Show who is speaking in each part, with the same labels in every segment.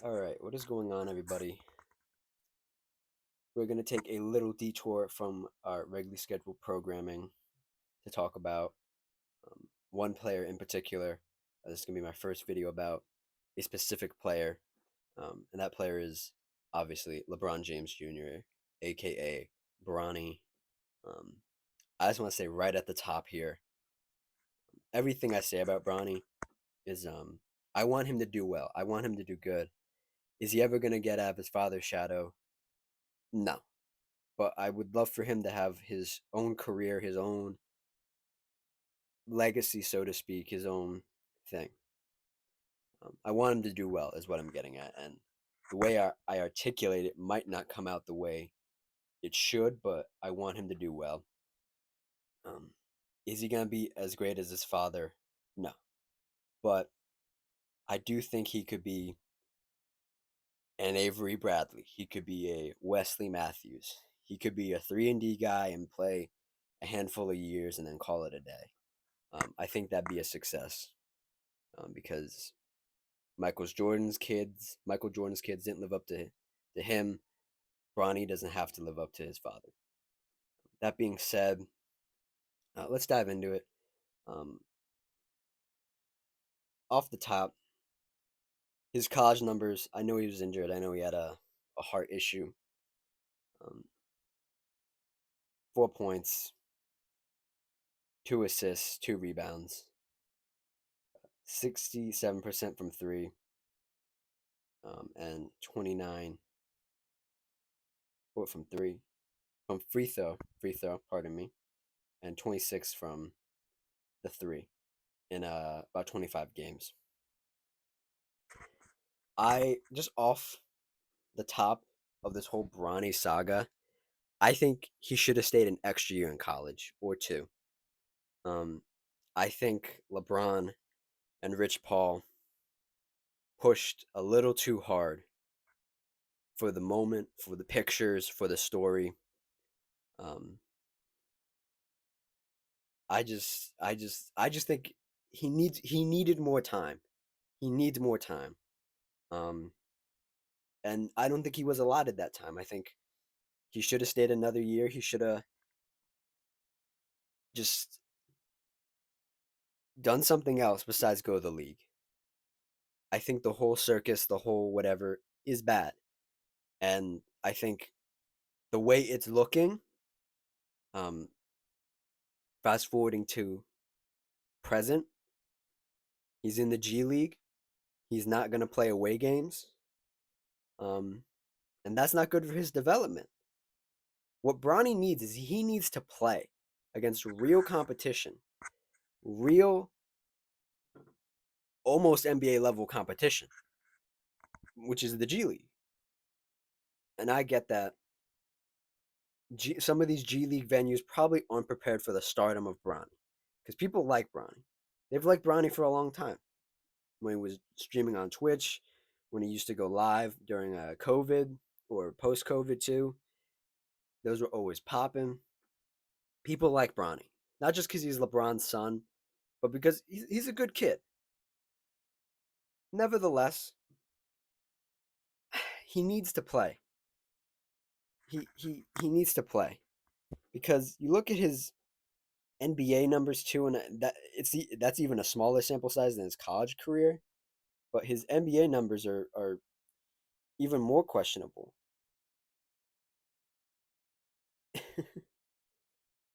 Speaker 1: All right, what is going on, everybody? We're going to take a little detour from our regularly scheduled programming to talk about one player in particular. This is going to be my first video about a specific player, and that player is obviously LeBron James Jr., aka Bronny. Um, I just want to say right at the top here, everything I say about Bronny is I want him to do well. I want him to do good. Is he ever going to get out of his father's shadow? No. But I would love for him to have his own career, his own legacy, so to speak, his own thing. I want him to do well, is what I'm getting at. And the way I articulate it might not come out the way it should, but I want him to do well. Um, is he going to be as great as his father? No. But I do think he could be an Avery Bradley. He could be a Wesley Matthews. He could be a 3-and-D guy and play a handful of years and then call it a day. I think that'd be a success because Michael Jordan's kids didn't live up to him. Bronny doesn't have to live up to his father. That being said, let's dive into it. Um, Off the top, his college numbers. I know he was injured. I know he had a heart issue. Um, 4 points, 2 assists, 2 rebounds, 67% from three, and 29 from three, from free throw. Pardon me, and 26 from the three in about 25 games. I just off the top of this whole Bronny saga, I think he should have stayed an extra year in college or two. Um, I think LeBron and Rich Paul pushed a little too hard for the moment, for the pictures, for the story. Um, I just think he needed more time. He needs more time. Um, and I don't think he was allotted that time. I think he should have stayed another year. He should have just done something else besides go to the league. I think the whole circus, the whole whatever is bad. And I think the way it's looking, um, fast forwarding to present, he's in the G League. He's not going to play away games. Um, and that's not good for his development. What Bronny needs is he needs to play against real competition, real, almost NBA level competition, which is the G League. And I get that some of these G League venues probably aren't prepared for the stardom of Bronny because people like Bronny. They've liked Bronny for a long time. When he was streaming on Twitch, when he used to go live during COVID or post COVID too, those were always popping. People like Bronny, not just because he's LeBron's son, but because he's a good kid. Nevertheless, he needs to play. He needs to play because you look at his NBA numbers too, and that's even a smaller sample size than his college career. But his NBA numbers are even more questionable.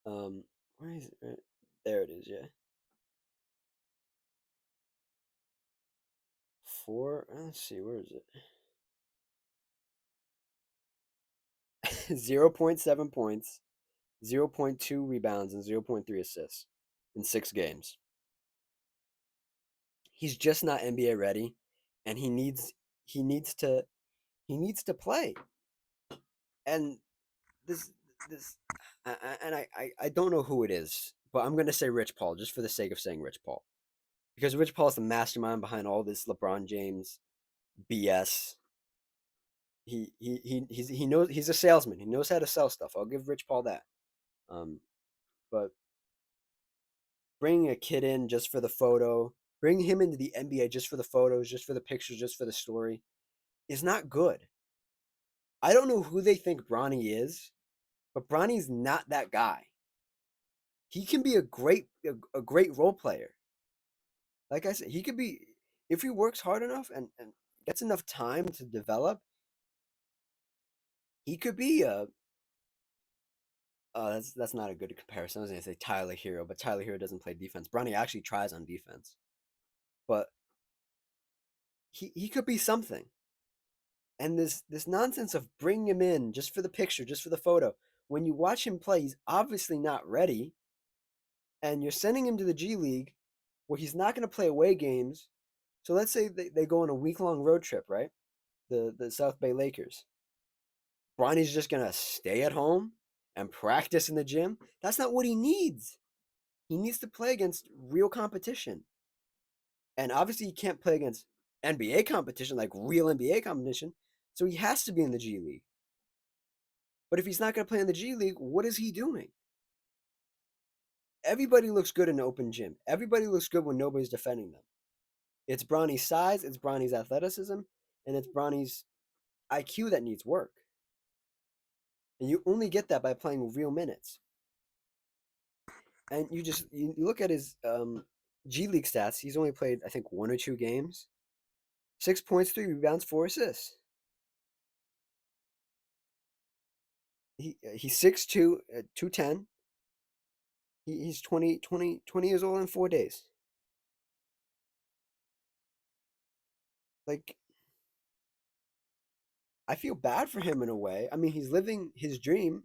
Speaker 1: Where is it? There it is. Yeah, four. Let's see, where is it? 0.7 points, 0.2 rebounds, and 0.3 assists in 6 games. He's just not NBA ready, and he needs to he needs to play. And this this and I don't know who it is, but I'm gonna say Rich Paul just for the sake of saying Rich Paul because Rich Paul is the mastermind behind all this LeBron James BS. He knows he's a salesman. He knows how to sell stuff. I'll give Rich Paul that. Um, but bringing a kid in just for the photo, bringing him into the NBA just for the photos, just for the pictures, just for the story. is not good. I don't know who they think Bronny is, but Bronny's not that guy. He can be a great role player. Like I said, he could be if he works hard enough and gets enough time to develop, he could be a that's not a good comparison. I was gonna say Tyler Hero, but Tyler Hero doesn't play defense. Bronny actually tries on defense, but he could be something. And this nonsense of bringing him in just for the picture, just for the photo. When you watch him play, he's obviously not ready, and you're sending him to the G League, where he's not going to play away games. So let's say they go on a week-long road trip, right? The South Bay Lakers. Bronny's just going to stay at home and practice in the gym. That's not what he needs. He needs to play against real competition. And obviously, he can't play against NBA competition, like real NBA competition. So he has to be in the G League. But if he's not going to play in the G League, what is he doing? Everybody looks good in an open gym. Everybody looks good when nobody's defending them. It's Bronny's size, it's Bronny's athleticism, and it's Bronny's IQ that needs work. And you only get that by playing real minutes. And you look at his G League stats. He's only played I think 1 or 2 games. 6 points, 3 rebounds, 4 assists. He's 6'2", 210. He's 20 years old in 4 days. Like, I feel bad for him in a way. I mean, he's living his dream.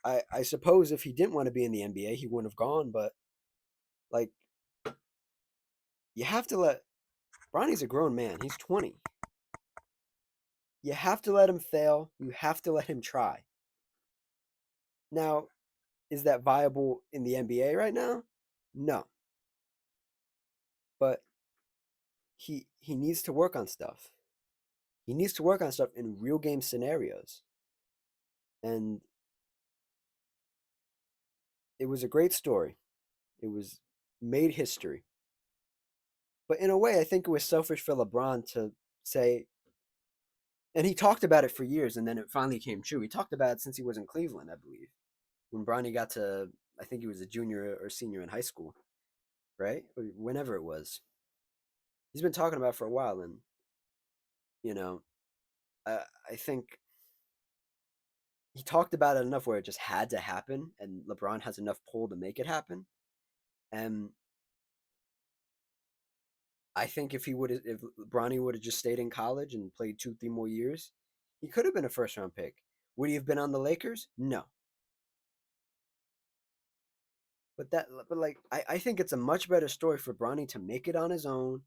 Speaker 1: I suppose if he didn't want to be in the NBA, he wouldn't have gone. But like, you have to let Bronny's a grown man. He's 20. You have to let him fail. You have to let him try. Now, is that viable in the NBA right now? No. But he needs to work on stuff. He needs to work on stuff in real game scenarios. And it was a great story. It was made history. But in a way, I think it was selfish for LeBron to say, and he talked about it for years, and then it finally came true. He talked about it since he was in Cleveland, I believe, when Bronny got to, I think he was a junior or senior in high school, right? Or whenever it was. He's been talking about it for a while, and you know, I think he talked about it enough where it just had to happen, and LeBron has enough pull to make it happen. And I think if Bronny would have just stayed in college and played 2, 3 more years, he could have been a first round pick. Would he have been on the Lakers? No. But like, I think it's a much better story for Bronny to make it on his own,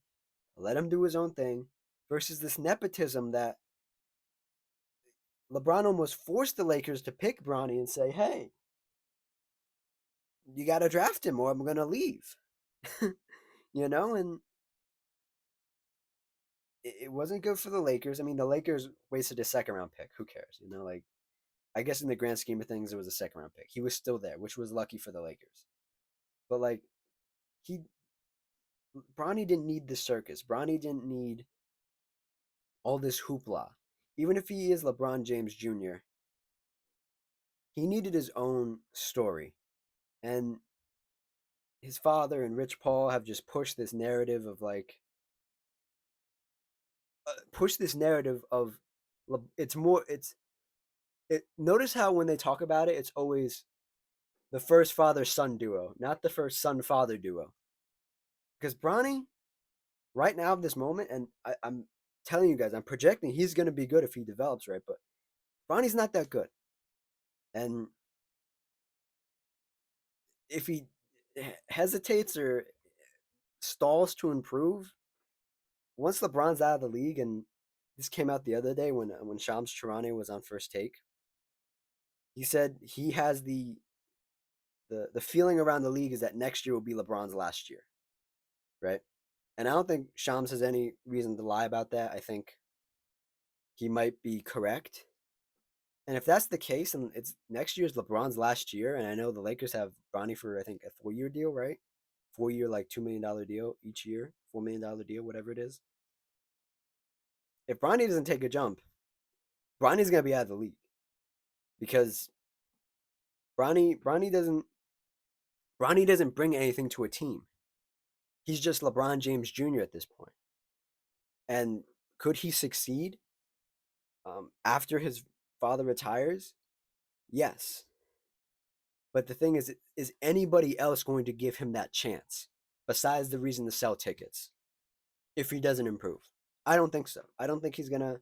Speaker 1: let him do his own thing, versus this nepotism that LeBron almost forced the Lakers to pick Bronny and say, "Hey, you got to draft him, or I'm gonna leave." And it wasn't good for the Lakers. I mean, the Lakers wasted a second round pick. Who cares? Like, I guess in the grand scheme of things, it was a second round pick. He was still there, which was lucky for the Lakers. But like, he Bronny didn't need the circus. Bronny didn't need all this hoopla. Even if he is LeBron James Jr., he needed his own story. And his father and Rich Paul have just pushed this narrative of like, it's more, notice how when they talk about it, it's always the first father son duo, not the first son father duo. Because Bronny, right now, at this moment, and I'm telling you guys, I'm projecting he's going to be good if he develops right, but Bronny's not that good. And if he hesitates or stalls to improve, once LeBron's out of the league, and this came out the other day when Shams Charania was on First Take, he said he has the feeling around the league is that next year will be LeBron's last year, right? And I don't think Shams has any reason to lie about that. I think he might be correct. And if that's the case, and it's next year's LeBron's last year, and I know the Lakers have Bronny for I think a 4 year deal, right? 4 year like $2 million deal each year, $4 million deal, whatever it is. if Bronny doesn't take a jump, Bronny's gonna be out of the league because Bronny doesn't bring anything to a team. He's just LeBron James Jr. at this point. And could he succeed after his father retires? Yes. But the thing is anybody else going to give him that chance besides the reason to sell tickets if he doesn't improve? I don't think so. I don't think he's gonna.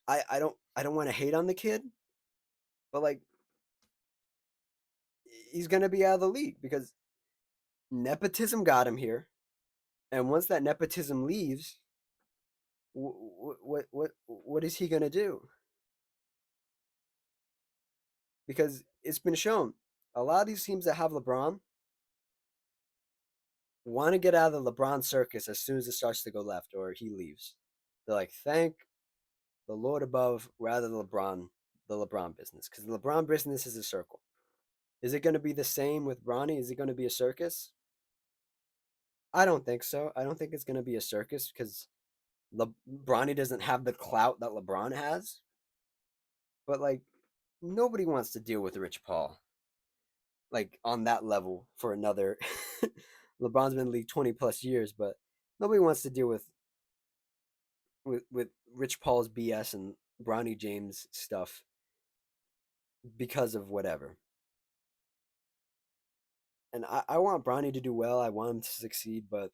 Speaker 1: I don't want to hate on the kid, but like he's gonna be out of the league because nepotism got him here, and once that nepotism leaves, what is he gonna do? Because it's been shown a lot of these teams that have LeBron want to get out of the LeBron circus as soon as it starts to go left or he leaves. They're like, thank the Lord above, rather than the LeBron business, because the LeBron business is a circle. Is it going to be the same with Bronny? Is it going to be a circus? I don't think so. I don't think it's going to be a circus because Bronny doesn't have the clout that LeBron has. But like, nobody wants to deal with Rich Paul like on that level for another. LeBron's been in the league 20 plus years, but nobody wants to deal with Rich Paul's BS and Bronny James stuff because of whatever. And I want Bronny to do well. I want him to succeed, but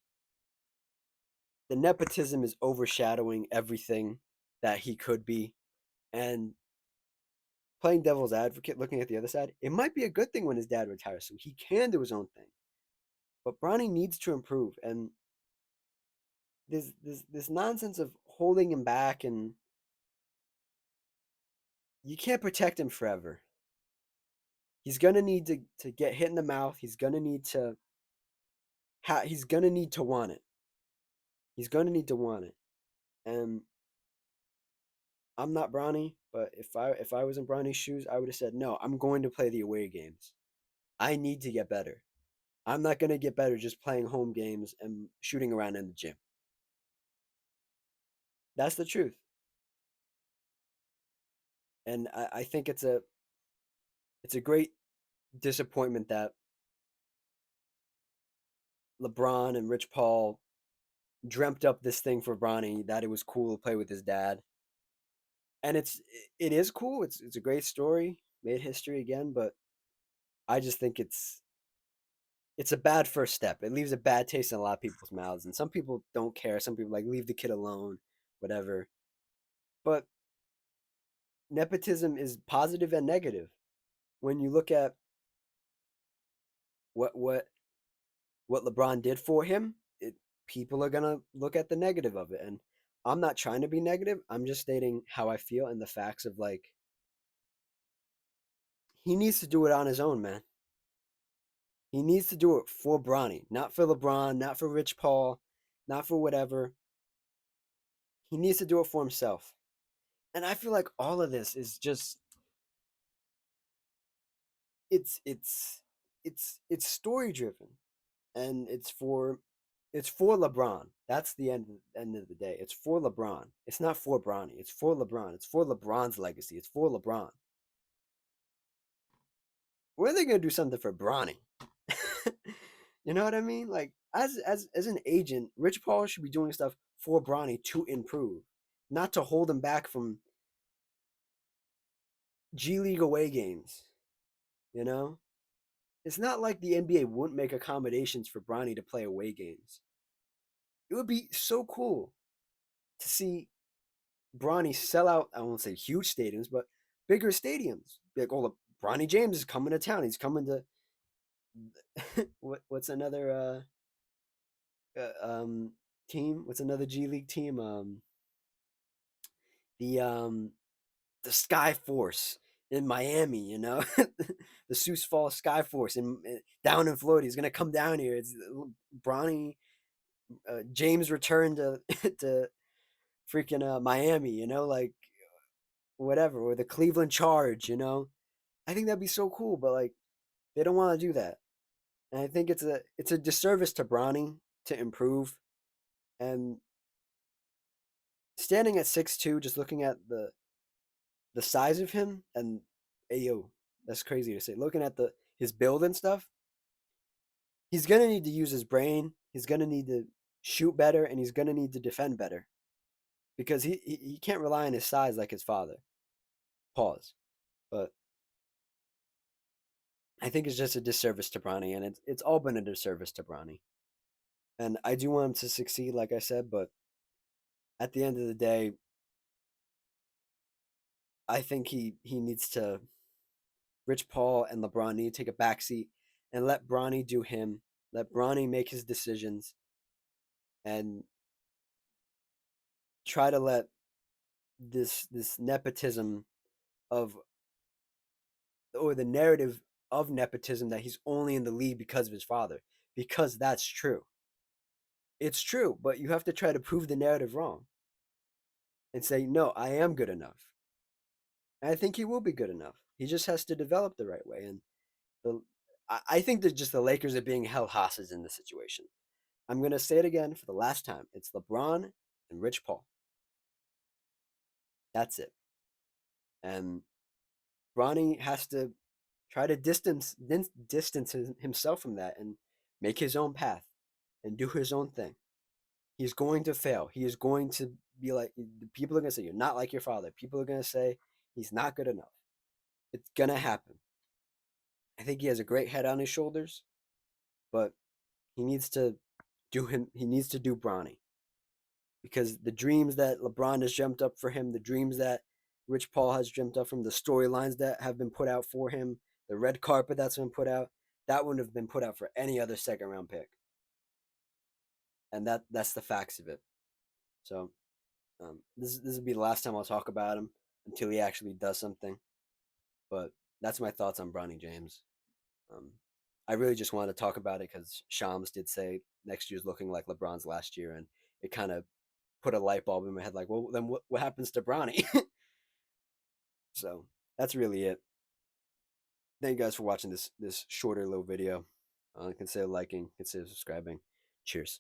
Speaker 1: the nepotism is overshadowing everything that he could be. And playing devil's advocate, looking at the other side, it might be a good thing when his dad retires so he can do his own thing. But Bronny needs to improve. And this nonsense of holding him back, and you can't protect him forever. He's gonna need to get hit in the mouth. He's gonna need to want it. He's gonna need to want it. And I'm not Bronny, but if I was in Bronny's shoes, I would have said, no, I'm going to play the away games. I need to get better. I'm not gonna get better just playing home games and shooting around in the gym. That's the truth. And I think it's a great disappointment that LeBron and Rich Paul dreamt up this thing for Bronny that it was cool to play with his dad. And it is cool. It's a great story, made history again, but I just think it's a bad first step. It leaves a bad taste in a lot of people's mouths, and some people don't care. Some people like leave the kid alone, whatever. But nepotism is positive and negative. When you look at what what what LeBron did for him, people are gonna look at the negative of it. And I'm not trying to be negative. I'm just stating how I feel and the facts of like he needs to do it on his own, man. He needs to do it for Bronny, not for LeBron, not for Rich Paul, not for whatever. He needs to do it for himself. And I feel like all of this is just it's it's it's story driven, and it's for LeBron. That's the end of the day. It's for LeBron. It's not for Bronny. It's for LeBron. It's for LeBron's legacy. It's for LeBron. When are they gonna do something for Bronny? You know what I mean? Like as an agent, Rich Paul should be doing stuff for Bronny to improve, not to hold him back from G League away games. You know, it's not like the NBA wouldn't make accommodations for Bronny to play away games. It would be so cool to see Bronny sell out. I won't say huge stadiums, but bigger stadiums. Like, oh, Bronny James is coming to town. He's coming to what's another team? What's another G League team? The Sky Force in Miami. You know, the Sioux Falls Sky Force down in Florida. He's gonna come down here. It's Bronny James returned to to freaking Miami. You know, like whatever, or the Cleveland Charge. You know, I think that'd be so cool. But like, they don't want to do that, and I think it's a disservice to Bronny to improve. And standing at 6'2", just looking at the size of him, and ayo, that's crazy to say. Looking at the his build and stuff, he's gonna need to use his brain. He's gonna need to shoot better, and he's gonna need to defend better because he can't rely on his size like his father. Pause. But I think it's just a disservice to Bronny, and it's all been a disservice to Bronny. And I do want him to succeed, like I said, but at the end of the day, I think he needs to. Rich Paul and LeBron need to take a backseat and let Bronny do him. Let Bronny make his decisions and try to let this nepotism of or the narrative of nepotism that he's only in the league because of his father, because that's true. It's true, but you have to try to prove the narrative wrong and say, no, I am good enough. And I think he will be good enough. He just has to develop the right way. And the I think that just the Lakers are being held hostage in this situation. I'm gonna say it again for the last time. It's LeBron and Rich Paul. That's it. And Bronny has to try to distance himself from that and make his own path and do his own thing. He's going to fail. He is going to be like people are gonna say you're not like your father. People are gonna say he's not good enough. It's gonna happen. I think he has a great head on his shoulders, but he needs to do him. He needs to do Bronny because the dreams that LeBron has dreamt up for him, the dreams that Rich Paul has dreamt up from, the storylines that have been put out for him, the red carpet that's been put out, that wouldn't have been put out for any other second round pick. And that's the facts of it. So this will be the last time I'll talk about him until he actually does something. But that's my thoughts on Bronny James. Um, I really just wanted to talk about it because Shams did say next year's looking like LeBron's last year, and it kind of put a light bulb in my head like, well, then what happens to Bronny? So that's really it. Thank you guys for watching this shorter little video. Consider liking, consider subscribing. Cheers.